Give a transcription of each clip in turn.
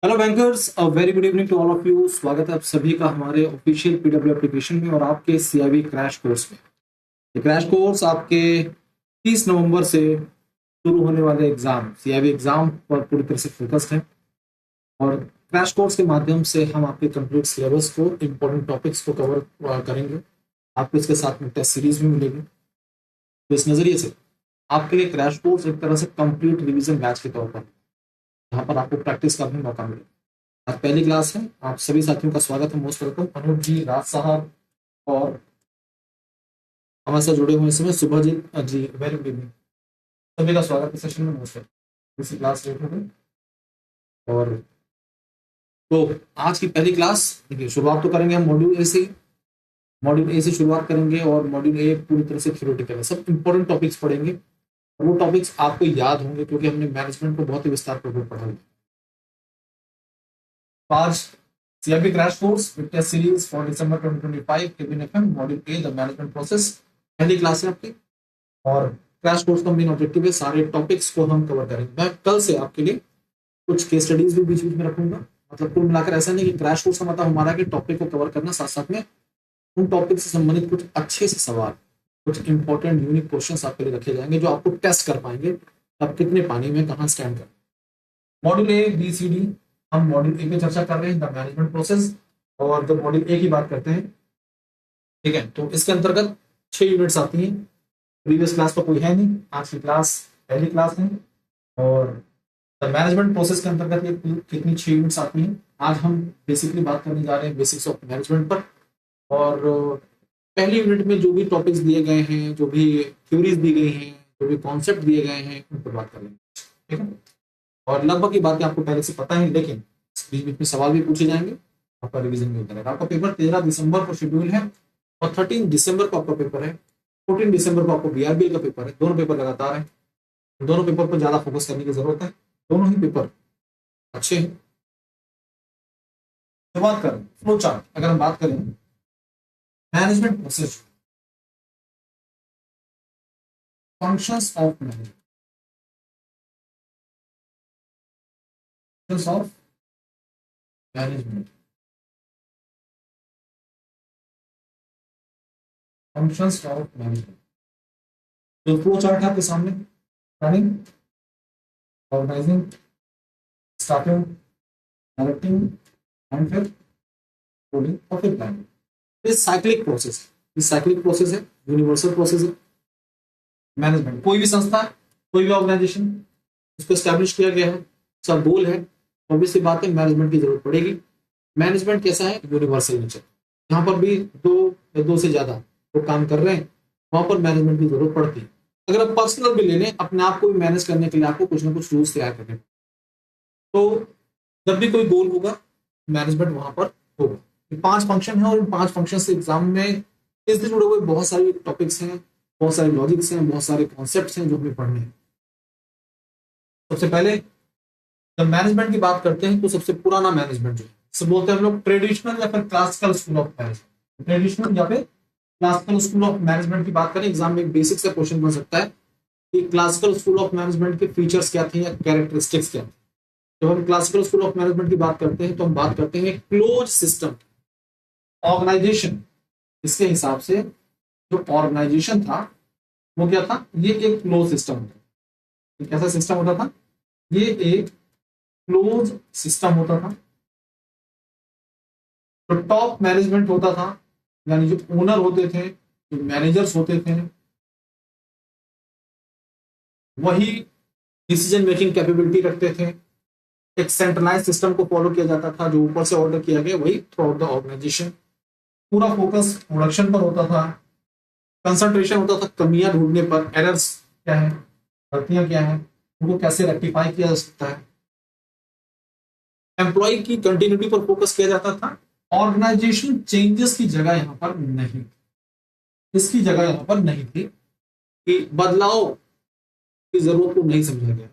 Hello bankers, a very good evening to all of you. स्वागत है आप सभी का हमारे ऑफिशियल पीडब्ल्यू एप्लीकेशन में और आपके सीआईबी क्रैश कोर्स में। ये क्रैश कोर्स आपके 30 नवंबर से शुरू होने वाले एग्जाम सीआईबी एग्जाम पर पूरी तरह से फोकस्ड है। और क्रैश कोर्स के माध्यम से हम आपके कंप्लीट सिलेबस को, इंपॉर्टेंट टॉपिक्स को कवर करेंगे। आपको इसके साथ में टेस्ट सीरीज भी मिलेगी। तो इस नजरिए से आपके लिए क्रैश कोर्स एक तरह से कंप्लीट रिवीजन बैच के तौर पर, जहाँ पर आपको प्रैक्टिस का भी मौका मिलेगा। आज पहली क्लास है। आप सभी साथियों का स्वागत है। मोस्ट वेलकम अनूप जी, राज साहब और हमारे साथ जुड़े हुए इस समय सुभजीत जी। वेरी गुड इवनिंग, सभी का स्वागत है सेशन में। Most welcome. इसी क्लास लेट हो गई और तो आज की पहली क्लास देखिए, शुरुआत तो करेंगे हम मॉड्यूल ए से। मॉड्यूल ए से शुरुआत करेंगे और मॉड्यूल ए पूरी तरह से थ्योरेटिकल है। सब इंपॉर्टेंट टॉपिक्स पढ़ेंगे और वो टॉपिक्स आपको याद होंगे क्योंकि हमने मैनेजमेंट को बहुत ही विस्तार पूर्वक पढ़ा है। आज CIB crash course with test series for December 2025 cabin FM module A the management process, पहली क्लास है आपकी। और क्रैश कोर्स का मेन ऑब्जेक्टिव है सारे टॉपिक्स को हम कवर करेंगे। मैं कल से आपके लिए कुछ केस स्टडीज भी बीच बीच में रखूंगा। मतलब कुल मिलाकर ऐसा नहीं कि क्रैश कोर्स का मतलब हमारा कि टॉपिक को कवर करना, साथ साथ में उन टॉपिक से संबंधित कुछ अच्छे से सवाल, कुछ इंपॉर्टेंट यूनिक क्वेश्चंस आपके लिए रखे जाएंगे जो आपको टेस्ट कर पाएंगे आप कितने पानी में कहाँ स्टैंड कर। Module A B C D, हम मॉड्यूल ए पे चर्चा कर रहे हैं, द मैनेजमेंट प्रोसेस। और जब मॉड्यूल ए की बात करते हैं, ठीक है, तो इसके अंतर्गत 6 यूनिट्स आती हैं। प्रीवियस क्लास तो कोई है नहीं, आज की क्लास पहली क्लास है। और द मैनेजमेंट प्रोसेस के अंतर्गत ये कितनी 6 यूनिट्स आती हैं। आज हम बेसिकली बात करने जा रहे हैं बेसिक्स ऑफ मैनेजमेंट पर। और पहली यूनिट में जो भी टॉपिक्स दिए गए हैं, जो भी थ्योरीज दी गई हैं, जो भी कॉन्सेप्ट दिए गए हैं, उन पर बात कर लेंगे, ठीक है। और लगभग की बातें आपको पहले से पता है, लेकिन बीच बीच में सवाल भी पूछे जाएंगे, आपका रिवीजन भी होता रहेगा। आपका पेपर 13 दिसंबर को शेड्यूल है और 13 दिसंबर को आपका पेपर है। 14 दिसंबर को आपको बीआरबीएल का पेपर है। दोनों पेपर लगातार है। दोनों पेपर पर ज्यादा फोकस करने की जरूरत है। दोनों ही पेपर अच्छे हैं। शुरुआत करें फ्लो चार्ट। अगर हम बात करें management process, functions of management, functions of management, functions of management. तो फ्लो चार्ट है आपके सामने। Planning, organizing, starting, directing and फिर कोडिंग और फिर प्लानिंग। ये साइक्लिक प्रोसेस है। ये साइक्लिक प्रोसेस है, यूनिवर्सल प्रोसेस है। मैनेजमेंट, कोई भी संस्था, कोई भी ऑर्गेनाइजेशन, उसको एस्टैब्लिश किया गया है, उसका गोल है, ऑब्वियसली बात है मैनेजमेंट की जरूरत पड़ेगी। मैनेजमेंट कैसा है? Universal nature. यहाँ पर भी दो या दो से ज्यादा लोग काम कर रहे हैं, वहां पर मैनेजमेंट की जरूरत पड़ती है। अगर आप पर्सनल भी ले लें, अपने आप को भी मैनेज करने के लिए आपको कुछ ना कुछ रूल्स तैयार करने, तो जब भी कोई गोल होगा मैनेजमेंट वहां पर होगा। ये 5 फंक्शन है और इन 5 फंक्शन से एग्जाम में इससे जुड़े हुए बहुत सारे टॉपिक्स हैं, बहुत सारे लॉजिक्स हैं, बहुत सारे कॉन्सेप्ट्स हैं जो हमें पढ़ने हैं। सबसे पहले जब मैनेजमेंट की बात करते हैं तो सबसे पुराना मैनेजमेंट जो है, इसे बोलते हैं हम लोग ट्रेडिशनल या फिर classical school of management. Traditional या फिर क्लासिकल स्कूल ऑफ मैनेजमेंट की बात करें, एग्जाम में एक बेसिक सा क्वेश्चन बन सकता है कि क्लासिकल स्कूल ऑफ मैनेजमेंट के फीचर्स क्या थे या कैरेक्टरिस्टिक्स क्या थे। जब हम क्लासिकल स्कूल ऑफ मैनेजमेंट की बात करते हैं तो हम बात करते हैं क्लोज सिस्टम, ऑर्गेनाइजेशन। इसके हिसाब से जो ऑर्गेनाइजेशन था वो क्या था? ये एक क्लोज सिस्टम होता था। कैसा सिस्टम होता था? ये एक क्लोज सिस्टम होता था। तो टॉप मैनेजमेंट होता था, यानी जो ओनर होते थे, जो मैनेजर्स होते थे, वही डिसीजन मेकिंग कैपेबिलिटी रखते थे। एक सेंट्रलाइज सिस्टम को फॉलो किया जाता था, जो ऊपर से ऑर्डर किया गया वही थ्रू आउट द ऑर्गेनाइजेशन। पूरा फोकस प्रोडक्शन पर होता था, कंसंट्रेशन होता था कमियां ढूंढने पर, एरर्स क्या है, गलतियां क्या है, उनको कैसे रेक्टिफाई किया जा सकता है। एम्प्लॉय की कंटिन्यूटी पर फोकस किया जाता था। ऑर्गेनाइजेशन चेंजेस की जगह यहां पर नहीं, इसकी जगह यहां पर नहीं थी कि बदलाव की जरूरत को नहीं समझा गया।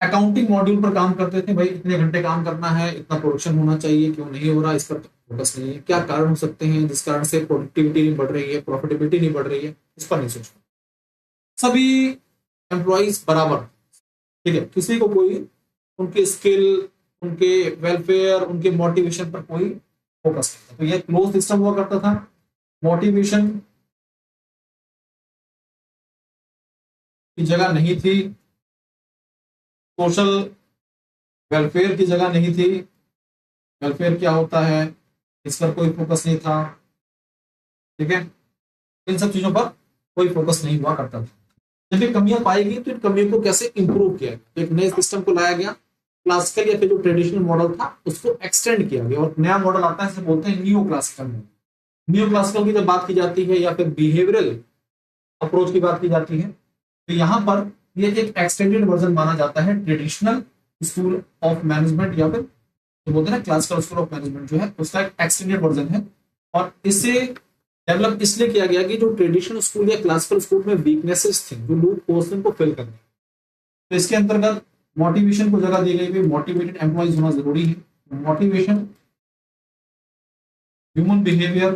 अकाउंटिंग मॉड्यूल पर काम करते थे, भाई इतने घंटे काम करना है, इतना प्रोडक्शन होना चाहिए, क्यों नहीं हो रहा इस पर फोकस नहीं है। क्या कारण हो सकते हैं जिस कारण से प्रोडक्टिविटी नहीं बढ़ रही है, प्रॉफिटेबिलिटी नहीं बढ़ रही है, इस पर नहीं सोचना। सभी एम्प्लॉइज बराबर, ठीक है, किसी को कोई उनकी स्किल उनके वेलफेयर, उनके मोटिवेशन पर कोई फोकस नहीं था। तो ये क्लोज सिस्टम हुआ करता था। मोटिवेशन की जगह नहीं थी, सोशल वेलफेयर की जगह नहीं थी, वेलफेयर क्या होता है इस पर कोई फोकस नहीं था। ठीक है, इन सब चीजों पर कोई फोकस नहीं हुआ करता था। जब ये कमियां पाई गई तो इन कमियों को कैसे इंप्रूव किया गया, तो एक नए सिस्टम को लाया गया। क्लासिकल या फिर जो ट्रेडिशनल मॉडल था उसको एक्सटेंड किया गया और नया मॉडल आता है, इसे बोलते हैं new classical model. New classical की जब बात की जाती है या फिर बिहेवियरल अप्रोच की बात की जाती है, तो यहाँ पर ये एक एक्सटेंडेड वर्जन माना जाता है ट्रेडिशनल स्कूल ऑफ मैनेजमेंट, या फिर जो बोलते हैं ना क्लासिकल स्कूल ऑफ मैनेजमेंट जो है उसका एक एक्सटेंडेड वर्जन है। और इसे डेवलप इसलिए किया गया कि जो ट्रेडिशनल स्कूल या क्लासिकल स्कूल में वीकनेसेस थे, जो लूप होल्स थे, उनको फिल करने। तो इसके अंतर्गत मोटिवेशन को जगह दी गई है, मोटिवेटेड एम्प्लॉइज होना जरूरी है। Motivation, human behaviour,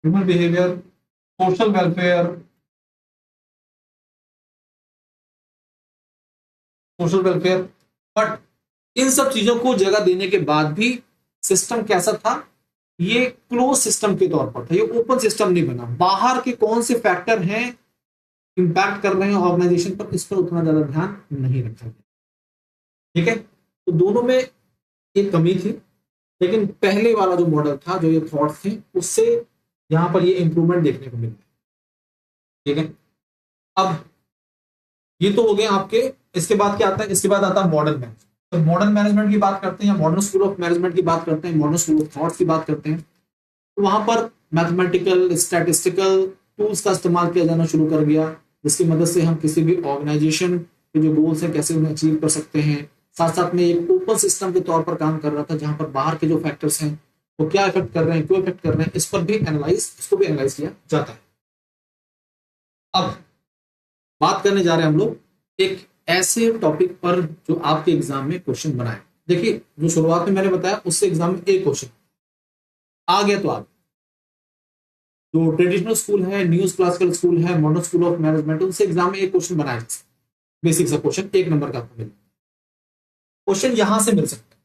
human behaviour, social welfare, social welfare. But in सब चीजों को जगह देने के बाद भी सिस्टम कैसा था, ये क्लोज सिस्टम के तौर पर था, ये ओपन सिस्टम नहीं बना। बाहर के कौन से फैक्टर हैं इंपैक्ट कर रहे हैं ऑर्गेनाइजेशन पर, इस पर उतना ज्यादा ध्यान नहीं रखा गया। ठीक है, तो दोनों में एक कमी थी, लेकिन पहले वाला जो मॉडल था, जो ये थॉट थे, उससे यहां पर ये इंप्रूवमेंट देखने को मिला। ठीक है, अब ये तो हो गए आपके। इसके बाद क्या आता है, इसके बाद आता है मॉडर्न मैनेजमेंट। तो मॉडर्न मैनेजमेंट की बात करते हैं, मॉडर्न स्कूल ऑफ मैनेजमेंट की बात करते हैं, मॉडर्न स्कूल ऑफ थॉट्स की बात करते हैं। तो वहां पर मैथमेटिकल स्टैटिस्टिकल टूल्स का इस्तेमाल किया जाना शुरू कर गया, जिसकी मदद से हम किसी भी ऑर्गेनाइजेशन के जो गोल्स हैं कैसे उन्हें अचीव कर सकते हैं। साथ साथ में एक ओपन सिस्टम के तौर पर काम कर रहा था, जहां पर बाहर के जो फैक्टर्स हैं वो क्या इफेक्ट कर रहे हैं, क्यों इफेक्ट कर रहे हैं, इस पर भी एनालाइज, इसको भी एनालाइज किया जाता है। अब बात करने जा रहे हैं हम लोग एक ऐसे टॉपिक पर जो आपके एग्जाम में क्वेश्चन बनाए। देखिए, जो शुरुआत में मैंने बताया उससे एग्जाम में एक क्वेश्चन आ गया तो आ गया। जो ट्रेडिशनल स्कूल है, न्यूज क्लासिकल स्कूल है, मॉडर्न स्कूल ऑफ मैनेजमेंट, उनसे एग्जाम में एक क्वेश्चन बनाया जा सकता है। बेसिक सा क्वेश्चन, एक नंबर का आपको मिल क्वेश्चन यहां से मिल सकता है।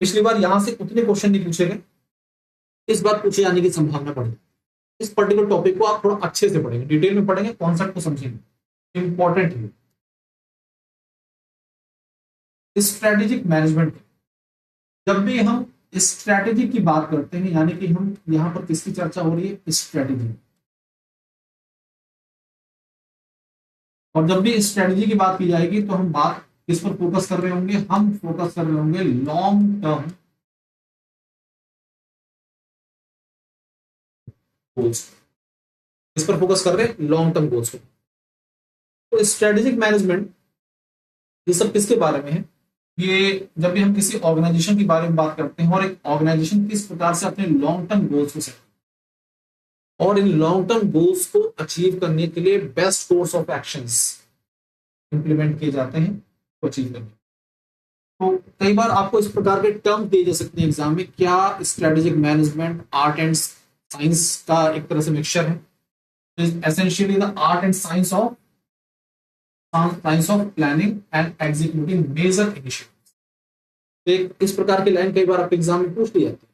पिछली बार यहां से उतने क्वेश्चन नहीं पूछे गए, इस बार पूछे जाने की संभावना बढ़ी। इस पर्टिकुलर टॉपिक को आप थोड़ा अच्छे से पढ़ेंगे, डिटेल में पढ़ेंगे, कॉन्सेप्ट को समझेंगे। इंपॉर्टेंट है स्ट्रेटेजिक मैनेजमेंट। जब भी हम स्ट्रेटेजी की बात करते हैं, यानी कि हम यहां पर किसकी चर्चा हो रही है, स्ट्रेटेजी। और जब भी स्ट्रेटेजी की बात की जाएगी तो हम बात किस पर फोकस कर रहे होंगे, हम फोकस कर रहे होंगे लॉन्ग टर्म गोल्स। इस पर फोकस कर रहे हैं लॉन्ग टर्म गोल्स को। तो स्ट्रेटेजिक मैनेजमेंट ये सब किसके बारे में है, ये जब भी हम किसी ऑर्गेनाइजेशन के बारे में बात करते हैं और एक ऑर्गेनाइजेशन किस प्रकार से अपने लॉन्ग टर्म गोल्स को सेट, और इन लॉन्ग टर्म गोल्स को अचीव करने के लिए best course of actions implement किए जाते हैं तो अचीव करने। तो कई बार आपको इस प्रकार के टर्म दिए जा सकते हैं एग्जाम में, क्या strategic management art and science का एक तरह से मिक्सचर है। Essentially the art and science of planning and executing major initiatives. इस प्रकार की लाइन कई बार आपके एग्जाम में पूछ ली जाती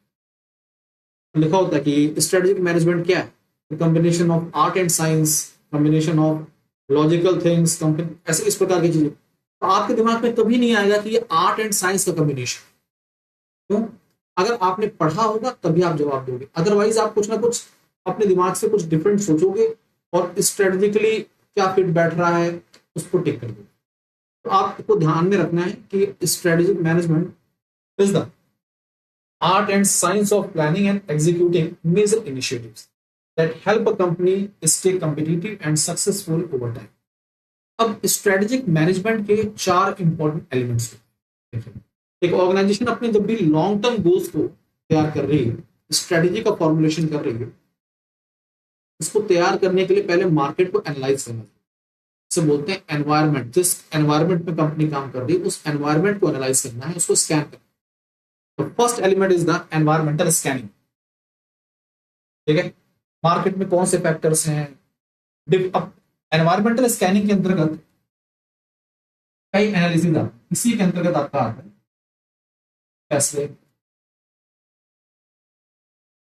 है। लिखा होता है कि स्ट्रेटेजिक मैनेजमेंट क्या है, combination of art and science, combination of logical things, ऐसे इस प्रकार की चीजें। तो आपके दिमाग में कभी नहीं आएगा कि ये आर्ट एंड साइंस का कॉम्बिनेशन। क्यों? अगर आपने पढ़ा होगा तभी आप जवाब दोगे, अदरवाइज आप कुछ ना कुछ अपने दिमाग से कुछ डिफरेंट सोचोगे और स्ट्रेटेजिकली क्या फिट बैठ रहा है उसको टिक कर दोगे। तो आपको ध्यान में रखना है कि strategic management is the art and science of planning and executing major initiatives that help a company stay competitive and successful over time. अब स्ट्रेटेजिक मैनेजमेंट के चार इंपॉर्टेंट एलिमेंट्स हैं। एक ऑर्गेनाइजेशन अपने जब भी लॉन्ग टर्म गोल्स को तैयार कर रही है, स्ट्रेटेजी का फॉर्मुलेशन कर रही है, इसको तैयार करने के लिए पहले मार्केट को एनालाइज करना चाहिए। इसे बोलते हैं एनवायरमेंट। जिस एनवायरमेंट में कंपनी काम कर रही है उस एनवायरमेंट को एनालाइज करना है, उसको स्कैन करना है। तो first element is the environmental scanning. ठीक है, मार्केट में कौन से फैक्टर्स हैं, अब एनवायरमेंटल स्कैनिंग के अंतर्गत कई एनालिसिस आते हैं, इसी के अंतर्गत आपका आता है फैसले,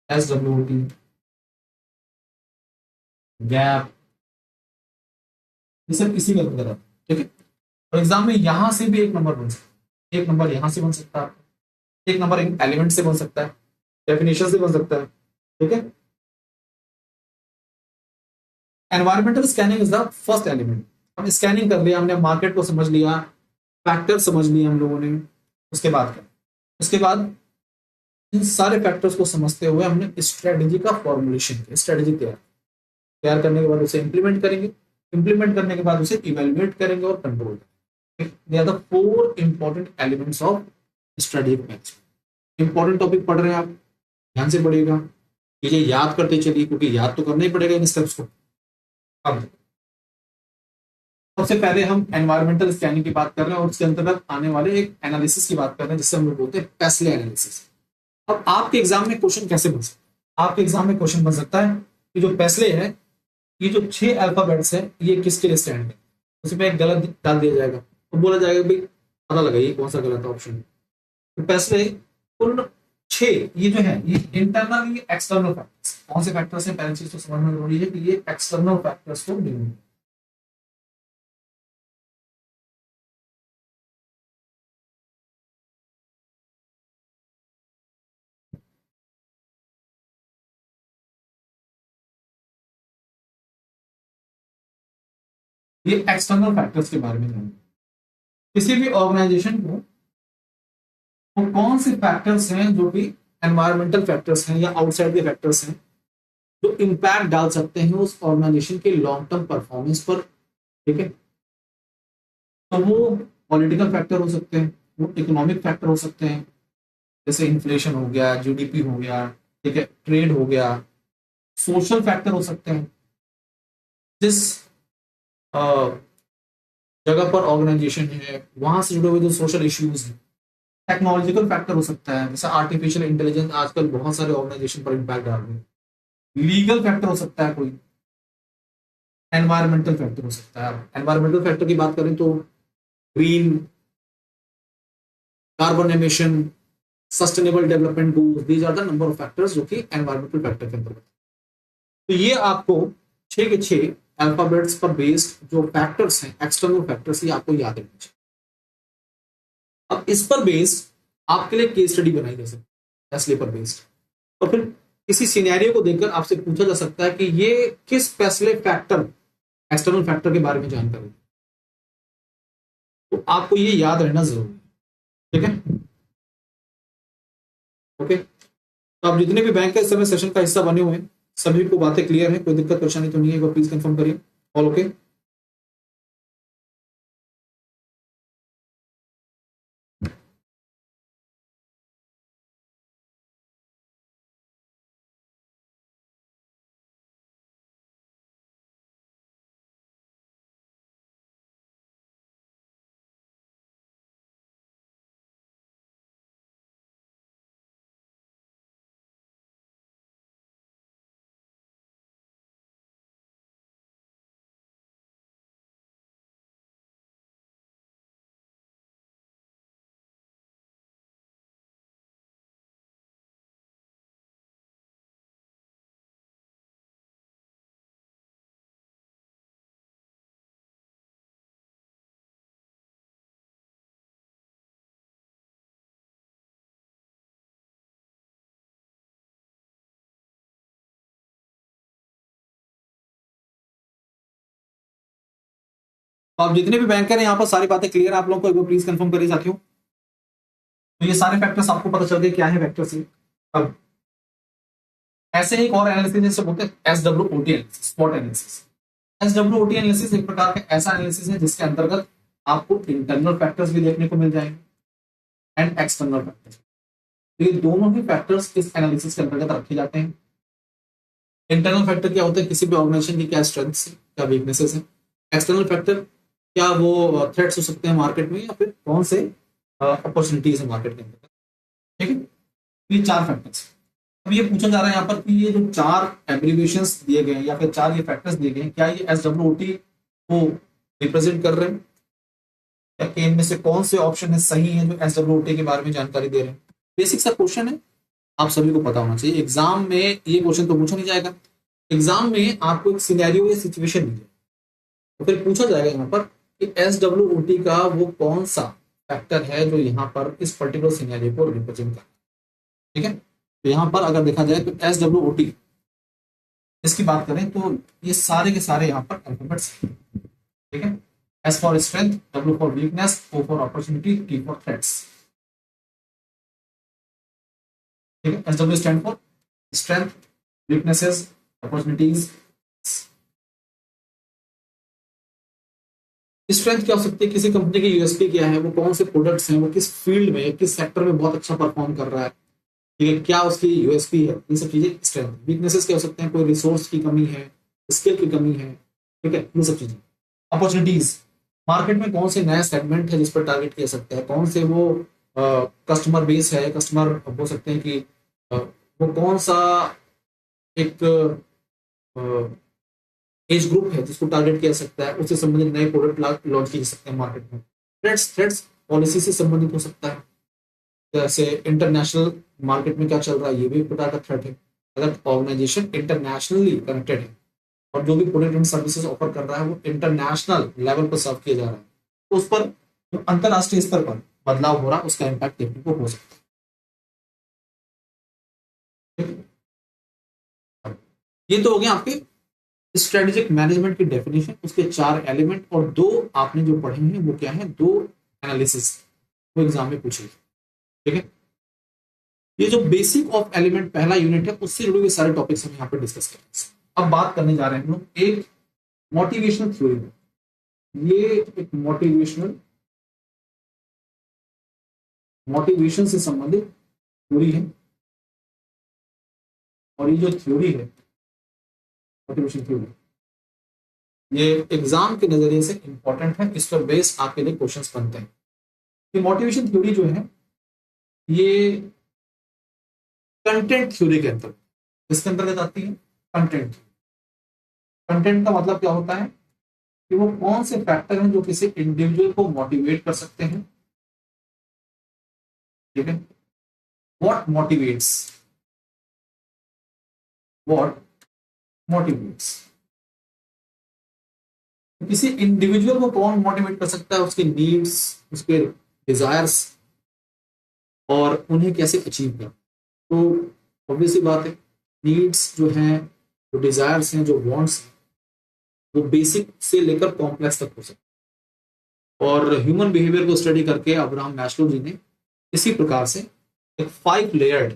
SWOT, गैप, ये सब इसी के अंतर्गत आता है। ठीक है, और एग्जाम में यहां से भी एक नंबर बन सकता है, एक नंबर यहां से बन सकता है, एक नंबर एलिमेंट से बन सकता है, डेफिनेशन से बन सकता है। ठीक है, environmental scanning is the first element. हम स्कैनिंग कर लिया, हमने मार्केट को समझ लिया, फैक्टर समझ लिए हम लोगों ने, उसके बाद क्या, उसके बाद इन सारे फैक्टर्स को समझते हुए हमने स्ट्रेटेजी का फॉर्मुलेशन किया, स्ट्रेटेजी तैयार करने के बाद उसे इंप्लीमेंट करेंगे, इंप्लीमेंट करने के बाद उसे इवेल्युएट करेंगे और कंट्रोल करेंगे। They are the 4 important elements of strategic management. Important topic पढ़ रहे हैं आप, ध्यान से पढ़िएगा, ये याद करते चलिए, क्योंकि याद तो करना ही पड़ेगा इन स्टेप्स को। अब सबसे पहले हम एनवायरमेंटल स्कैनिंग की बात कर रहे हैं और उसके अंतर्गत आने वाले एक एनालिसिस की बात कर रहे हैं, जिससे हम लोग बोलते हैं पेस्ले एनालिसिस। अब आपके एग्जाम में क्वेश्चन कैसे बन सकता है, आपके एग्जाम में क्वेश्चन बन सकता है कि जो पेस्ले है, ये जो 6 अल्फाबेट्स है, ये किसके लिए स्टैंड है, उसमें एक गलत डाल दिया जाएगा, तो बोला जाएगा भाई पता लगाइए कौन सा गलत ऑप्शन है। तो पेस्ले उन 6, ये जो है ये इंटरनल, ये एक्सटर्नल फैक्टर्स, कौन से फैक्टर्स हैं, पहली चीज तो समझना जरूरी है कि ये एक्सटर्नल फैक्टर्स को डिनोट, ये एक्सटर्नल फैक्टर्स के बारे में जानना। किसी भी ऑर्गेनाइजेशन को वो कौन से फैक्टर्स हैं जो कि एनवायरमेंटल फैक्टर्स हैं या आउटसाइड के फैक्टर्स हैं जो इम्पैक्ट डाल सकते हैं उस ऑर्गेनाइजेशन के लॉन्ग टर्म परफॉर्मेंस पर। ठीक है, तो वो पॉलिटिकल फैक्टर हो सकते हैं, वो इकोनॉमिक फैक्टर हो सकते हैं, जैसे इन्फ्लेशन हो गया, GDP हो गया, ठीक है, ट्रेड हो गया, सोशल फैक्टर हो सकते हैं, जिस जगह पर ऑर्गेनाइजेशन है वहां से जुड़े हुए जो सोशल इश्यूज हैं, टेक्नोलॉजिकल फैक्टर हो सकता है, जैसे आर्टिफिशियल इंटेलिजेंस आजकल बहुत सारे ऑर्गेनाइजेशन पर इम्पैक्ट डाल रहे हैं, लीगल फैक्टर हो सकता है कोई, एनवायरमेंटल फैक्टर हो सकता है। एनवायरमेंटल फैक्टर की बात करें तो green, carbon emission, sustainable development goals, these are the number of factors जो कि एनवायरमेंटल फैक्टर के अंतर्गत। तो ये आपको 6 के 6 अल्फाबेट्स पर बेस्ड जो फैक्टर्स हैं, एक्सटर्नल फैक्टर्स, ये आपको याद रखना चाहिए। अब इस पर बेस्ड आपके लिए केस स्टडी बनाई जा सकती है, फैसले पर बेस्ड, और फिर किसी सिनेरियो को देखकर आपसे पूछा जा सकता है कि ये किस फैसले फैक्टर, एक्सटर्नल फैक्टर के बारे में जानकारी, तो आपको ये याद रहना जरूरी है। ठीक है, ओके, तो आप जितने भी बैंक का इस समय सेशन का हिस्सा बने हुए हैं, सभी को बातें क्लियर है, कोई दिक्कत परेशानी तो नहीं है, एक बार प्लीज कंफर्म करिए। All okay? तो आप जितने भी बैंकर हैं यहाँ पर सारी बातें क्लियर आप लोगों को, एक बार प्लीज कंफर्म करिए साथियों। तो ये सारे फैक्टर्स आपको पता चल गए क्या है फैक्टर्स। अब ऐसे ही एक और एनालिसिस जिसे बोलते हैं SWOT analysis, spot analysis. SWOT analysis एक प्रकार का ऐसा एनालिसिस है जिसके अंतर्गत आपको इंटरनल फैक्टर्स भी देखने को मिल जाएंगे एंड एक्सटर्नल फैक्टर्स। तो ये दोनों ही फैक्टर्स इस एनालिसिस के अंतर्गत रखे जाते हैं। इंटरनल फैक्टर क्या होता है, किसी भी ऑर्गेनाइजेशन की क्या स्ट्रेंथ्स है, क्या वीकनेसेस है। एक्सटर्नल फैक्टर क्या वो थ्रेट्स हो सकते हैं मार्केट में, या फिर कौन से अपॉर्चुनिटीज है मार्केट के अंदर। ठीक है, ये 4 फैक्टर्स। अब ये पूछा जा रहा है यहाँ पर कि ये जो 4 एब्रीविएशंस दिए गए हैं या फिर 4 ये फैक्टर्स दिए गए हैं, क्या ये SWOT को रिप्रेजेंट कर रहे हैं, या कि इनमें से कौन से ऑप्शन है सही है जो एसडब्ल्यूटी के बारे में जानकारी दे रहे हैं। बेसिक सा क्वेश्चन है, आप सभी को पता होना चाहिए। एग्जाम में ये क्वेश्चन तो पूछा नहीं जाएगा, एग्जाम में आपको एक सिनेरियो या सिचुएशन दी जाए तो फिर पूछा जाएगा यहाँ पर कि एसडब्ल्यूटी का वो कौन सा फैक्टर है जो यहाँ पर इस पर्टिकुलर सिनेरियो को रिप्रेजेंट करता है। ठीक है, तो यहाँ पर अगर देखा जाए तो एसडब्ल्यूटी इसकी बात करें तो ये सारे के सारे यहाँ पर अल्फाबेट्स हैं। ठीक है, S for strength, W for weakness, O for opportunity, T for threats. ठीक है, S W stand for strength, weaknesses, opportunities. Strength क्या हो सकती है, किसी कंपनी की यूएसपी क्या है, वो कौन से प्रोडक्ट्स हैं, वो किस फील्ड में किस सेक्टर में बहुत अच्छा परफॉर्म कर रहा है। ठीक है, क्या उसकी यूएसपी है, ये सब चीजें स्ट्रेंथ। वीकनेसेस क्या हो सकते हैं, कोई रिसोर्स की कमी है, स्किल की कमी है। ठीक है, ये सब चीजें। अपॉर्चुनिटीज, मार्केट में कौन से नया सेगमेंट है जिस पर टारगेट किया सकता है, कौन से वो कस्टमर बेस है, कस्टमर बोल सकते हैं कि वो कौन सा एक एज ग्रुप है जिसको टारगेट किया सकता है, उससे संबंधित नए प्रोडक्ट लॉन्च किए जा सकते हैं मार्केट में। थ्रेड्स, थ्रेड्स पॉलिसी से संबंधित हो सकता है, जैसे इंटरनेशनल मार्केट में क्या चल रहा है, ये भी एक प्रकार का थ्रेट है। अगर ऑर्गेनाइजेशन इंटरनेशनली कनेक्टेड है और जो भी प्रोडक्ट एंड सर्विसेज ऑफर कर रहा है वो इंटरनेशनल लेवल पर सर्व किया जा रहा है, तो उस पर जो अंतरराष्ट्रीय स्तर पर बदलाव हो रहा है उसका इम्पैक्ट देखने को हो सकता है। ये तो हो गया आपके स्ट्रेटेजिक मैनेजमेंट की डेफिनेशन, उसके 4 एलिमेंट, और 2 आपने जो पढ़े हैं वो क्या है, 2 एनालिसिस वो एग्जाम में पूछे। ठीक है, ये जो बेसिक ऑफ एलिमेंट पहला यूनिट है उससे जुड़े हुए सारे टॉपिक्स हम यहाँ पे डिस्कस करेंगे। अब बात करने जा रहे हैं हम लोग एक मोटिवेशनल थ्योरी। ये एक मोटिवेशन से संबंधित थ्योरी है, और ये जो थ्योरी है मोटिवेशन थ्योरी, ये एग्जाम के नजरिए से इंपॉर्टेंट है, इस पर बेस आपके लिए क्वेश्चंस बनते हैं। ये मोटिवेशन थ्योरी जो है ये कंटेंट थ्योरी के अंतर्गत, इसके अंतर्गत आती है कंटेंट। कंटेंट का मतलब क्या होता है कि वो कौन से फैक्टर हैं जो किसी इंडिविजुअल को मोटिवेट कर सकते हैं। ठीक है, व्हाट मोटिवेट्स, व्हाट मोटिवेट्स, किसी इंडिविजुअल को कौन मोटिवेट कर सकता है, उसके नीड्स, उसके डिजायर्स, और उन्हें कैसे अचीव कर। तो ऑब्वियसली बात है, नीड्स जो हैं, जो डिजायर्स हैं, जो वांट्स हैं, वो बेसिक से लेकर कॉम्प्लेक्स तक हो सकते हैं। और ह्यूमन बिहेवियर को स्टडी करके अब्राहम मैस्लो जी ने इसी प्रकार से एक 5 लेयर्ड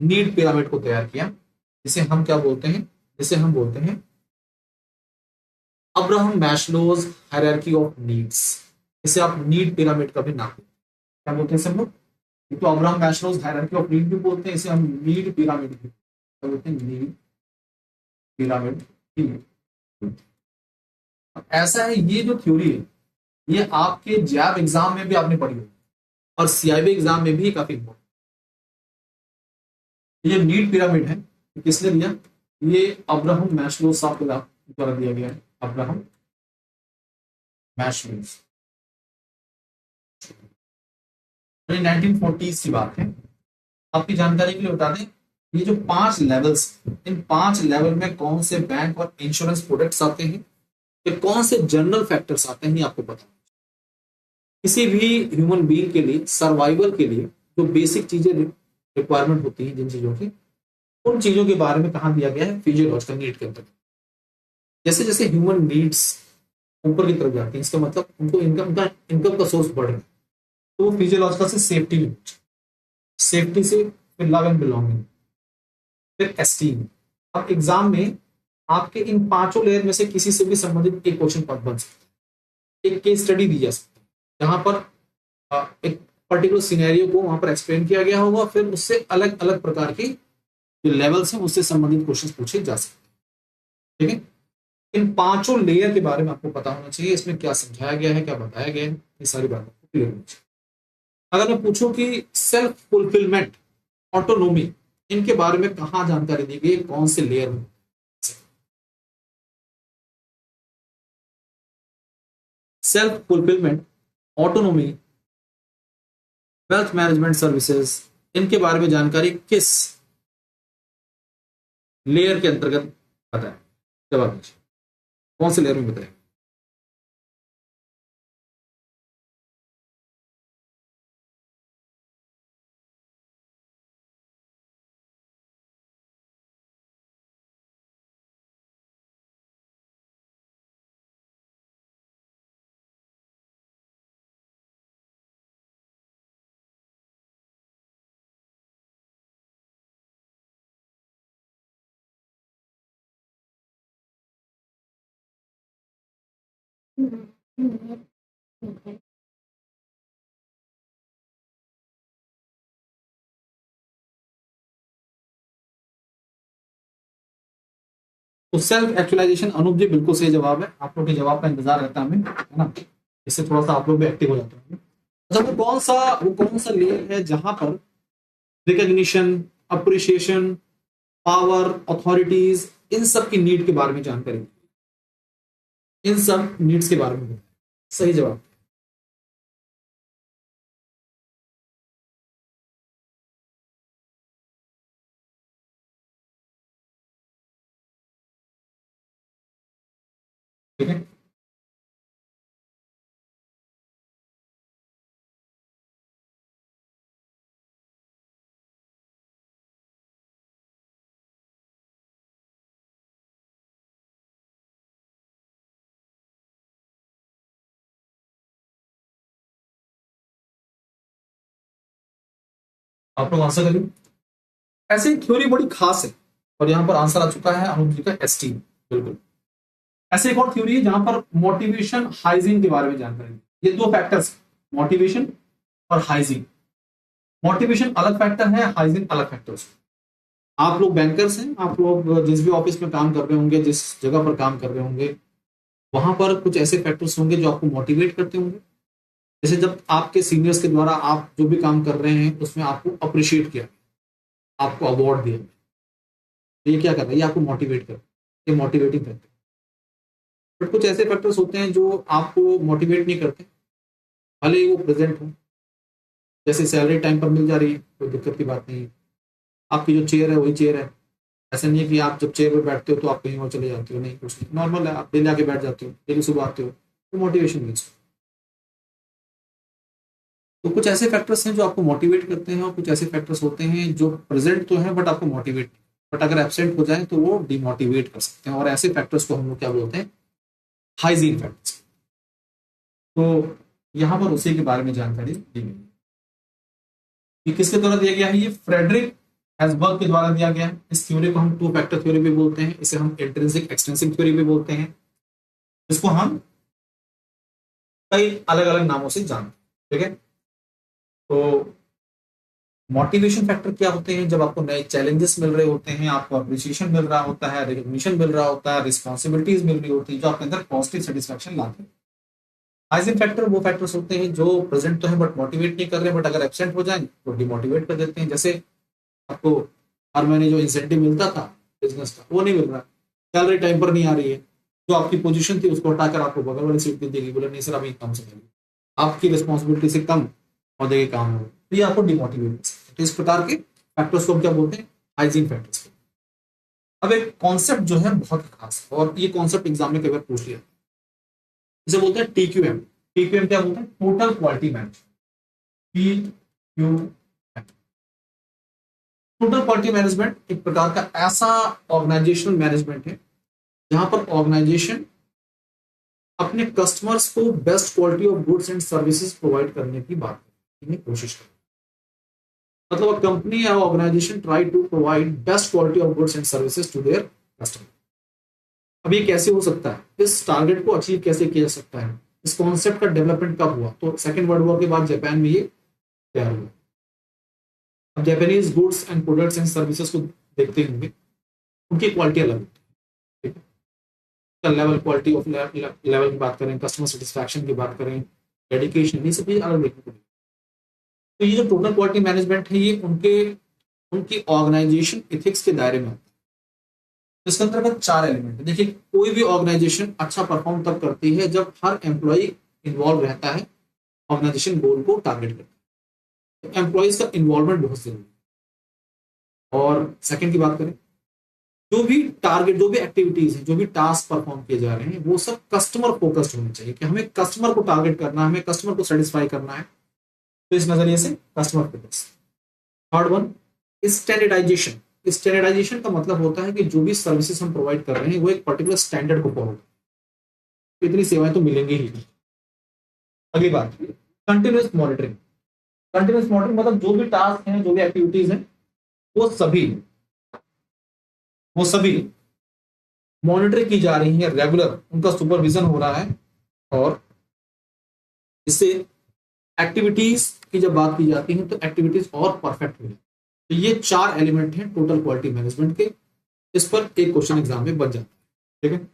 नीड पिरामिड को तैयार किया, जिसे हम क्या बोलते हैं, जिसे हम बोलते हैं Abraham Maslow's hierarchy of needs. इसे आप नीड पिरामिड का भी नाम देते हैं। क्या बोलते हैं सब लोग, तो Abraham Maslow's hierarchy of need भी बोलते हैं, इसे हम नीड पिरामिड भी बोलते हैं, नीड पिरामिड। ऐसा है, ये जो थ्योरी है ये आपके जैब एग्जाम में भी आपने पढ़ी होगी, और सीआईबी एग्जाम में भी काफी इंपॉर्टेंट। ये नीड पिरामिड है, किसने दिया, ये अब्राहम मैस्लो साहब के द्वारा दिया गया है, अब्राहम मैस्लो। 1940s की बात है। आपकी जानकारी के लिए बता दें, ये जो 5 लेवल्स, इन 5 लेवल में कौन से बैंक और इंश्योरेंस प्रोडक्ट्स आते हैं, ये कौन से जनरल फैक्टर्स आते हैं, ये आपको पता। किसी भी ह्यूमन बीइंग के लिए सर्वाइवल के लिए जो बेसिक चीजें रिक्वायरमेंट होती हैं, जिन चीजों की, उन चीजों के बारे में कहा दिया गया है फिजियोलॉजिकल नीड के अंतर्गत। जैसे जैसे ह्यूमन नीड्स ऊपर की तरफ जाती है, इसका मतलब उनको इनकम का सोर्स बढ़ रहा है, तो फिजियोलॉजिकल से सेफ्टी, सेफ्टी से फिर लव एंड बिलोंगिंग, फिर एस्टीम। अब एग्जाम में आपके इन 5 लेयर में से किसी से भी संबंधित एक क्वेश्चन बन सकता है, एक केस स्टडी दी जा सकती है, जहां पर एक पर्टिकुलर सिनेरियो को वहां पर एक्सप्लेन किया गया होगा, फिर उससे अलग अलग प्रकार की जो लेवल्स हैं उससे संबंधित क्वेश्चन पूछे जा सकते हैं। ठीक है, इन 5 लेयर के बारे में आपको पता होना चाहिए, इसमें क्या समझाया गया है, क्या बताया गया है, ये सारी बातें क्लियर होनी चाहिए। अगर मैं पूछूं कि सेल्फ फुलफिलमेंट, ऑटोनोमी, इनके बारे में कहां जानकारी दी गई, कौन से लेयर में, self fulfilment, autonomy, wealth management services, इनके बारे में जानकारी किस लेयर के अंतर्गत आता है? जवाब दीजिए, कौन से लेयर में बताएं? तो सेल्फ एक्चुअलाइजेशन, अनूप जी बिल्कुल सही जवाब है। आप लोग के जवाब का इंतजार रहता है हमें, है ना, इससे थोड़ा सा आप लोग भी एक्टिव हो जाते हैं। अच्छा, वो कौन सा लेयर है जहां पर रिकॉग्निशन, अप्रिशिएशन, पावर, अथॉरिटीज, इन सब की नीड के बारे में जानकारी, इन सब नीड्स के बारे में बताएं। सही जवाब। ठीक है, आप लोग आंसर करिए। ऐसे थ्योरी बड़ी खास है, और यहां पर आंसर आ चुका है अनूप जी का, एसटी। बिल्कुल। ऐसे एक और थ्योरी है जहां पर मोटिवेशन, हाइजीन के बारे में जानकारी, ये दो फैक्टर्स, मोटिवेशन और हाइजीन। मोटिवेशन अलग फैक्टर है, हाइजीन अलग फैक्टर। आप लोग बैंकर्स हैं, आप लोग जिस भी ऑफिस में काम कर रहे होंगे, जिस जगह पर काम कर रहे होंगे, वहां पर कुछ ऐसे फैक्टर्स होंगे जो आपको मोटिवेट करते होंगे। जैसे जब आपके सीनियर्स के द्वारा आप जो भी काम कर रहे हैं उसमें आपको अप्रिशिएट किया, आपको अवार्ड दिया, तो ये क्या कर रहा है? ये आपको मोटिवेट कर रहा है, ये मोटिवेटिंग फैक्टर। बट कुछ ऐसे फैक्टर्स होते हैं जो आपको मोटिवेट नहीं करते, भले ही वो प्रेजेंट हो। जैसे सैलरी टाइम पर मिल जा रही है, कोई दिक्कत की बात नहीं है, आपकी जो चेयर है वही चेयर है। ऐसा नहीं है कि आप जब चेयर पर बैठते हो तो आप कहीं और चले जाते हो, नहीं, कुछ नहीं, नॉर्मल है, आप डेली आके बैठ जाते हो, डेली सुबह आते हो, तो मोटिवेशन मिलती है। तो कुछ ऐसे फैक्टर्स हैं जो आपको मोटिवेट करते हैं, और कुछ ऐसे फैक्टर्स होते हैं जो प्रेजेंट तो हैं बट आपको मोटिवेट, बट अगर एब्सेंट हो जाए तो वो डिमोटिवेट कर सकते हैं, और ऐसे फैक्टर्स को हम लोग क्या बोलते हैं? Hygiene factors. तो यहाँ पर उसी के बारे में जानकारी दी गई। ये किसके द्वारा दिया गया है? ये फ्रेडरिक हेज़बर्ग के द्वारा दिया गया है। इस थ्योरी को हम टू फैक्टर थ्योरी भी बोलते हैं, इसे हम इंट्रिंसिक एक्सटेंसिव थ्योरी भी बोलते हैं, इसको हम कई अलग अलग नामों से जानते हैं। ठीक है, तो मोटिवेशन फैक्टर क्या होते हैं? जब आपको नए चैलेंजेस मिल रहे होते हैं, आपको अप्रिसिएशन मिल रहा होता है, रिकॉग्निशन मिल रहा होता है, रिस्पॉन्सिबिलिटीज मिल रही होती है, जो आपके अंदर पॉजिटिव सेटिस्फैक्शन लाते हैं। हाइजीन फैक्टर वो फैक्टर्स होते हैं जो प्रेजेंट तो है बट मोटिवेट नहीं कर रहे, बट अगर एब्सेंट हो जाए तो डिमोटिवेट कर देते हैं। जैसे आपको हर महीने जो इंसेंटिव मिलता था बिजनेस का, वो नहीं मिल रहा, सैलरी टाइम पर नहीं आ रही है, जो आपकी पोजीशन थी उसको हटाकर आपको बगल वाली सीट दे देगी, बोले नहीं सर अभी कम से कम, आपकी रिस्पॉन्सिबिलिटी से कम पौधे के काम हो, तो ये आपको डिमोटिवेट कर सकते हैं। तो इस प्रकार के फैक्टर्स को हम क्या बोलते हैं? Hygiene factors. अब एक कॉन्सेप्ट जो है बहुत खास है, और ये कॉन्सेप्ट एग्जाम में कई बार पूछ लिया, इसे बोलते हैं टीक्यूएम। टीक्यूएम क्या बोलते हैं? Total quality management. TQM, total quality management एक प्रकार का ऐसा ऑर्गेनाइजेशनल मैनेजमेंट है जहां पर ऑर्गेनाइजेशन अपने कस्टमर्स को best quality of goods and services provide करने की बात करने की कोशिश करती है। मतलब कंपनी या organization try to provide best quality of goods and services to their customer. अब ये कैसे हो सकता है? इस टारगेट को अचीव कैसे किया जा सकता है? इस कॉन्सेप्ट का डेवलपमेंट कब हुआ? तो सेकेंड वर्ल्ड वॉर के बाद जापान में ये तैयार हुआ। अब Japanese goods and products and services को देखते होंगे, उनकी क्वालिटी अलग होती है। ठीक है, लेवल, क्वालिटी ऑफ लेवल की बात करें, कस्टमर सेटिस्फैक्शन की बात करें, डेडिकेशन, ये सब चीज अलग देखने को मिलती है। तो ये जो टोटल क्वालिटी मैनेजमेंट है, ये उनके उनकी ऑर्गेनाइजेशन इथिक्स के दायरे में आता है। इसके अंतर्गत चार एलिमेंट है। देखिए, कोई भी ऑर्गेनाइजेशन अच्छा परफॉर्म तब करती है जब हर एम्प्लॉय इन्वॉल्व रहता है ऑर्गेनाइजेशन गोल को टारगेट करता है। तो एम्प्लॉयज का इन्वॉल्वमेंट बहुत जरूरी है। और सेकंड की बात करें, जो भी टारगेट, जो भी एक्टिविटीज हैं, जो भी टास्क परफॉर्म किए जा रहे हैं, वो सब कस्टमर फोकस्ड होने चाहिए कि हमें कस्टमर को टारगेट करना है, हमें कस्टमर को सेटिस्फाई करना है। तो इस नजरिए से customer focus. Third one, standardization. Standardization का मतलब होता है कि जो भी सर्विसेज हम प्रोवाइड कर रहे हैं वो एक पर्टिकुलर स्टैंडर्ड को फॉलो करें। इतनी सेवाएं तो मिलेंगी ही। अगली बात, कंटिन्यूस मॉनिटरिंग। कंटिन्यूस मॉनिटरिंग मतलब जो भी टास्क हैं, जो भी एक्टिविटीज हैं, वो सभी वो सभी मॉनिटर की जा रही है, रेगुलर उनका सुपरविजन हो रहा है। और इससे एक्टिविटीज की जब बात की जाती है तो एक्टिविटीज और परफेक्ट हो जाती है। तो ये 4 एलिमेंट हैं टोटल क्वालिटी मैनेजमेंट के। इस पर एक क्वेश्चन एग्जाम में बन जाता है। ठीक है,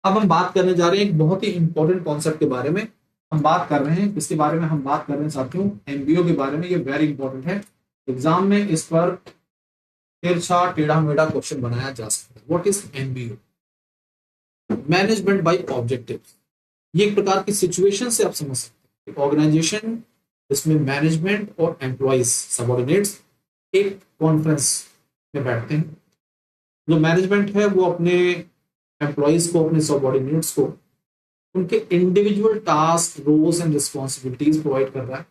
अब हम बात करने जा रहे हैं एक बहुत ही इंपॉर्टेंट कॉन्सेप्ट के बारे में। हम बात कर रहे हैं किसके बारे में? हम बात कर रहे हैं साथियों एमबीओ के बारे में। ये वेरी इंपॉर्टेंट है, एग्जाम में इस पर तिरछा टेढ़ा मेढ़ा क्वेश्चन बनाया जा सकता है। What is MBO? Management by objective. ये एक प्रकार की सिचुएशन से आप समझ सकते हैं। ऑर्गेनाइजेशन, इसमें मैनेजमेंट और एम्प्लॉइज सबऑर्डिनेट्स एक कॉन्फ्रेंस में बैठते हैं। जो मैनेजमेंट है वो अपने एम्प्लॉइज को, अपने सबऑर्डिनेट्स को उनके individual task, roles and responsibilities provide कर रहा है।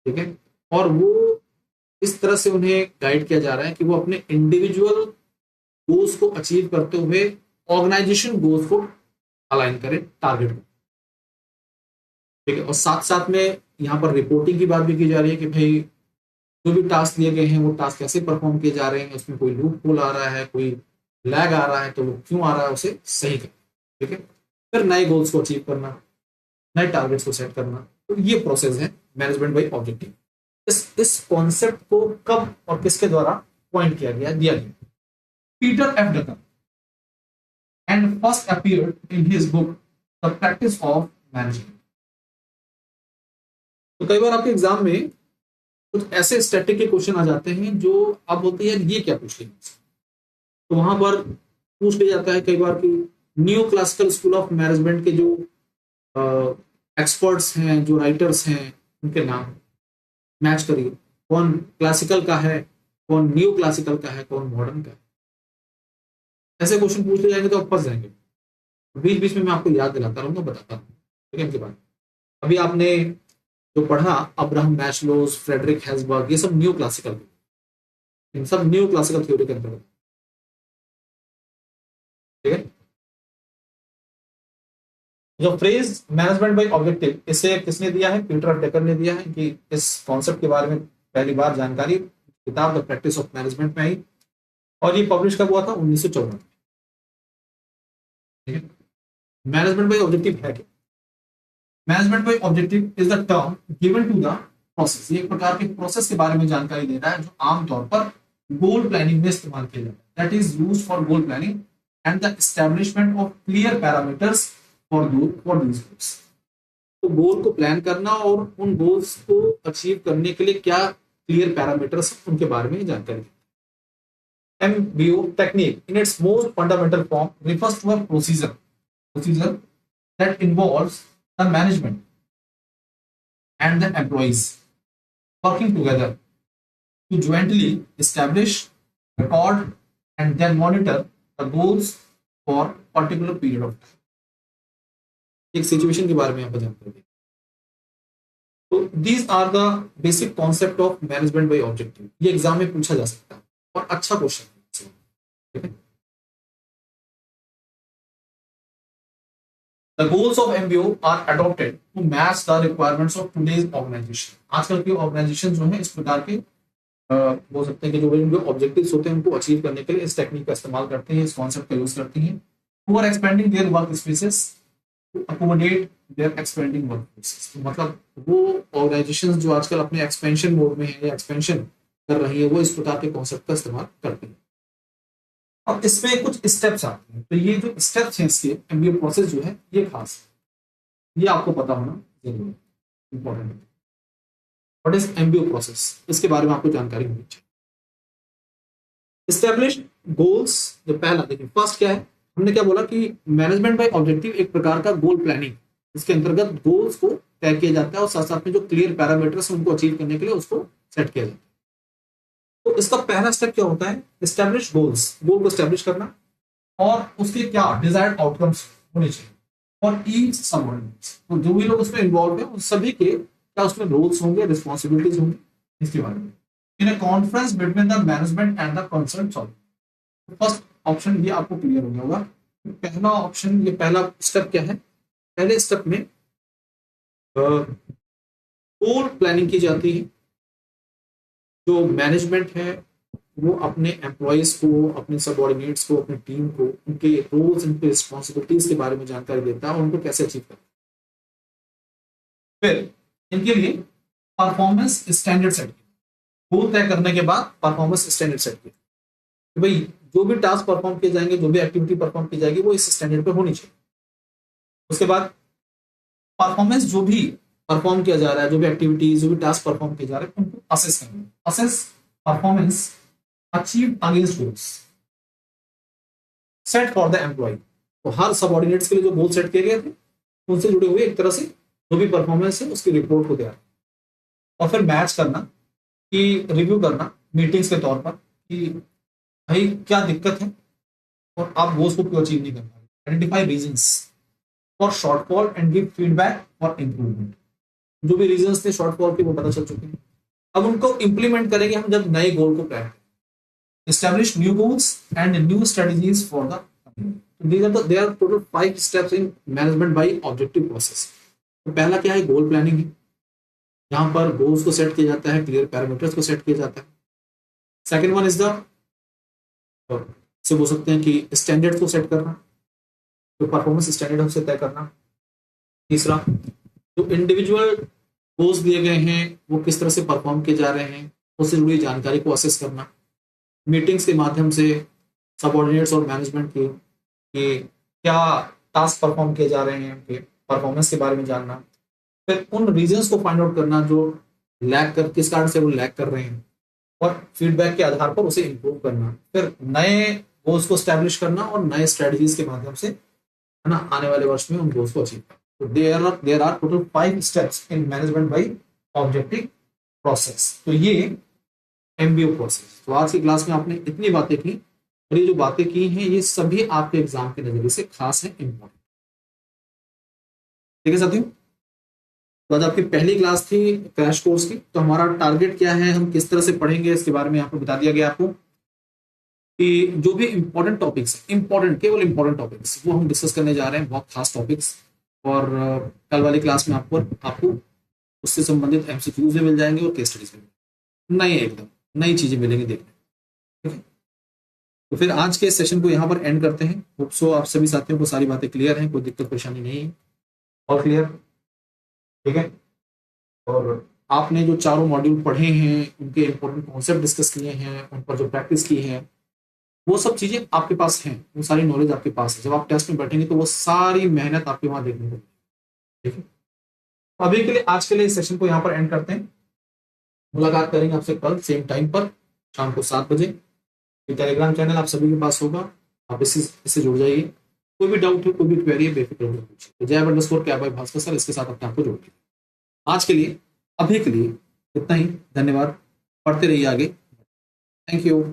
ठीक है, और वो इस तरह से उन्हें गाइड किया जा रहा है कि वो अपने इंडिविजुअल गोल्स को अचीव करते हुए ऑर्गेनाइजेशन गोल्स को अलाइन करें, टारगेट को। ठीक है, और साथ साथ में यहाँ पर रिपोर्टिंग की बात भी की जा रही है कि भाई जो भी टास्क दिए गए हैं वो टास्क कैसे परफॉर्म किए जा रहे हैं, उसमें कोई लूप होल आ रहा है, कोई लैग आ रहा है तो वो क्यों आ रहा है, उसे सही करें। ठीक है, फिर नए गोल्स को अचीव करना, नए टारगेट्स को सेट करना। तो ये प्रोसेस है मैनेजमेंट बाय ऑब्जेक्टिव। इस कॉन्सेप्ट को कब और किसके द्वारा पॉइंट किया गया, दिया गया? Peter F Drucker and first appeared in his book the practice of management. तो कई बार आपके एग्जाम में कुछ ऐसे स्टैटिक के क्वेश्चन आ जाते हैं जो आप बोलते हैं ये क्या पूछ लिया। तो वहां पर पूछ लिया जाता है कई बार कि new classical school of management के जो एक्सपर्ट्स हैं, जो राइटर्स हैं, उनके नाम मैच करिए। कौन क्लासिकल का है, कौन न्यू क्लासिकल का है, कौन मॉडर्न का है। ऐसे क्वेश्चन पूछ लिए जाएंगे तो आप फंस जाएंगे। बीच बीच में मैं आपको याद दिलाता रहूंगा, बताता हूँ। ठीक है, इनके बाद अभी आपने जो पढ़ा, अब्राहम मैस्लोज, फ्रेडरिक हेल्सबर्ग, ये सब न्यू क्लासिकल, इन सब न्यू क्लासिकल थ्योरी के अंतर्गत। ठीक है, जो फ्रेज मैनेजमेंट बाय ऑब्जेक्टिव, इसे किसने दिया है? पीटर एफ डेकर ने दिया है। कि इस कॉन्सेप्ट के बारे में पहली बार जानकारी किताब द प्रैक्टिस ऑफ मैनेजमेंट में आई, और ये पब्लिश कब हुआ था? 1954 में। ठीक है, मैनेजमेंट बाय ऑब्जेक्टिव है क्या? Management by objective is the term given to the process. ये एक प्रकार के प्रोसेस के बारे में जानकारी दे रहा है जो आमतौर पर गोल प्लानिंग में इस्तेमाल किया जाता है। That is used for goal planning and the establishment of clear parameters for these goals. तो गोल को प्लान करना और उन गोल्स को अचीव करने के लिए क्या क्लियर पैरामीटर्स, उनके बारे में जानकारी। MBO technique in its most fundamental form refers to a procedure that involves the management and the employees working together to jointly establish, record, and then monitor the goals for particular period of time. एक situation के बारे में आपको जानकारी दी। तो these are the basic concept of management by objective। ये exam में पूछा जा सकता है और अच्छा क्वेश्चन है। ठीक है, The goals of MBO are adopted to match the requirements of today's organization। आजकल की ऑर्गेनाइजेशन जो है इस प्रकार के बोल सकते हैं कि जो ऑब्जेक्टिव्स होते हैं उनको अचीव करने के लिए इस टेक्निक का इस्तेमाल करते हैं, इस कॉन्सेप्ट का यूज करती हैं। Who are expanding their work spaces to accommodate their expanding work spaces। तो मतलब वो ऑर्गेनाइजेशन जो आजकल अपने एक्सपेंशन मोड में है या एक्सपेंशन कर रही है, वो इस प्रकार के कॉन्सेप्ट का इस्तेमाल करती है। अब इसमें कुछ स्टेप्स आते हैं। तो ये जो स्टेप्स हैं इसके एमबीए प्रोसेस जो है ये खास है, ये आपको पता होना जरूरी है, इंपॉर्टेंट है। व्हाट इज एमबीए प्रोसेस, इसके बारे में आपको जानकारी होनी चाहिए। एस्टेब्लिश गोल्स, जो पहला देखिए फर्स्ट क्या है? हमने क्या बोला कि मैनेजमेंट बाय ऑब्जेक्टिव एक प्रकार का गोल प्लानिंग, इसके अंतर्गत गोल्स को तय किया जाता है और साथ साथ में जो क्लियर पैरामीटर्स उनको अचीव करने के लिए उसको सेट किया जाता है। तो इसका पहला स्टेप क्या होता है, एस्टेब्लिश गोल्स, गोल को एस्टेब्लिश करना और उसके क्या डिजायर्ड आउटकम्स होने चाहिए और ईच सबऑर्डिनेट्स, तो जो भी लोग उसमें इन्वॉल्व है उन सभी के क्या उसमें रोल्स होंगे, रिस्पॉन्सिबिलिटीज होंगी, इसके बारे में in a conference between the management and the concern solve. First option ये आपको क्लियर हो गया होगा। पहला ऑप्शन, ये पहला स्टेप क्या है, पहले स्टेप में गोल प्लानिंग की जाती है। जो मैनेजमेंट है वो अपने एम्प्लॉयज को, अपने सबऑर्डिनेट्स को, अपनी टीम को उनके रोल्स, उनके रिस्पॉन्सिबिलिटीज के बारे में जानकारी देता है और उनको कैसे अचीव करता है। फिर इनके लिए परफॉर्मेंस स्टैंडर्ड सेट किया, गोल तय करने के बाद परफॉर्मेंस स्टैंडर्ड सेट किया कि भाई जो भी टास्क परफॉर्म किए जाएंगे, जो भी एक्टिविटी परफॉर्म की जाएगी वो इस स्टैंडर्ड पे होनी चाहिए। उसके बाद परफॉर्मेंस जो भी परफॉर्म किया जा रहा है, जो भी एक्टिविटीज, जो भी टास्क परफॉर्म किए जा रहे हैं उनको असेस करना, assess performance achieve against goals set for the employ. तो हर सबऑर्डिनेट्स के लिए जो गोल सेट किए गए थे उनसे जुड़े हुए एक तरह से जो भी परफॉर्मेंस है उसकी रिपोर्ट को तैयार और फिर मैच करना, कि रिव्यू करना मीटिंग्स के तौर पर कि भाई क्या दिक्कत है और आप गोल्स को क्यों अचीव नहीं कर पा रहे, identify reasons for shortfall and give feedback for improvement. जो भी रीजंस थे शॉर्टफॉल के वो पता चल चुके हैं, अब उनको इंप्लीमेंट करेंगे हम जब नए गोल को प्लान करें। Establish new goals and new strategies for the company. There are total 5 steps in management by objective process. तो पहला क्या है, गोल प्लानिंग है, जहां पर गोल्स को सेट किया जाता है, क्लियर पैरामीटर्स को सेट किया जाता है। सेकेंड वन इज द, से बोल सकते हैं कि स्टैंडर्ड को सेट करना, जो परफॉर्मेंस स्टैंडर्ड है उसे तय करना। तीसरा, जो इंडिविजुअल गोल्स दिए गए हैं वो किस तरह से परफॉर्म किए जा रहे हैं उससे जुड़ी जानकारी को असेस करना, मीटिंग्स के माध्यम से सबऑर्डिनेट्स और मैनेजमेंट की कि क्या टास्क परफॉर्म किए जा रहे हैं, उनके परफॉर्मेंस के बारे में जानना। फिर उन रीजंस को फाइंड आउट करना जो लैग कर, किस कारण से वो लैग कर रहे हैं और फीडबैक के आधार पर उसे इम्प्रूव करना। फिर नए गोल्स को स्टैब्लिश करना और नए स्ट्रेटजीज के माध्यम से, है ना, आने वाले वर्ष में उन गोल्स को अचीव करना। तो there are total 5 steps in management by objective process. तो ये एमबीओ प्रोसेस। तो आज की क्लास में आपने इतनी बातें की और ये जो बातें की हैं ये सभी आपके एग्जाम के नजरिए से खास है, इंपॉर्टेंट। ठीक है साथियों, तो आज आपकी पहली क्लास थी क्रैश कोर्स की। तो हमारा टारगेट क्या है, हम किस तरह से पढ़ेंगे, इसके बारे में आपको बता दिया गया आपको कि जो भी इंपॉर्टेंट टॉपिक्स, इंपॉर्टेंट, केवल इंपॉर्टेंट टॉपिक्स वो हम डिस्कस करने जा रहे हैं, बहुत खास टॉपिक्स। और कल वाली क्लास में आपको उससे संबंधित एमसीक्यूज भी मिल जाएंगे और केस स्टडीज भी, नए एकदम नई चीजें मिलेंगी देखने। ठीक है, तो फिर आज के सेशन को यहाँ पर एंड करते हैं। होप सो आप सभी साथियों को सारी बातें क्लियर हैं, कोई दिक्कत परेशानी नहीं है, और क्लियर। ठीक है, और आपने जो चारों मॉड्यूल पढ़े हैं उनके इंपॉर्टेंट कॉन्सेप्ट डिस्कस किए हैं, उन पर जो प्रैक्टिस की है वो सब चीजें आपके पास हैं, वो सारी नॉलेज आपके पास है। जब आप टेस्ट में बैठेंगे तो वो सारी मेहनत आपके वहां देखने को। ठीक है, तो अभी के लिए, आज के लिए इस सेशन को यहाँ पर एंड करते हैं। मुलाकात करेंगे आपसे कल सेम टाइम पर शाम को 7 बजे। टेलीग्राम चैनल आप सभी के पास होगा, आप इससे जुड़ जाइए। कोई भी डाउट हो, कोई भी क्वेरी है, बेफिक्र होकर पूछिए। तो जय_क्या_भाई_भास्कर सर, इसके साथ अपने आपको जोड़ लीजिए। आज के लिए, अभी के लिए इतना ही। धन्यवाद, पढ़ते रहिए आगे। Thank you.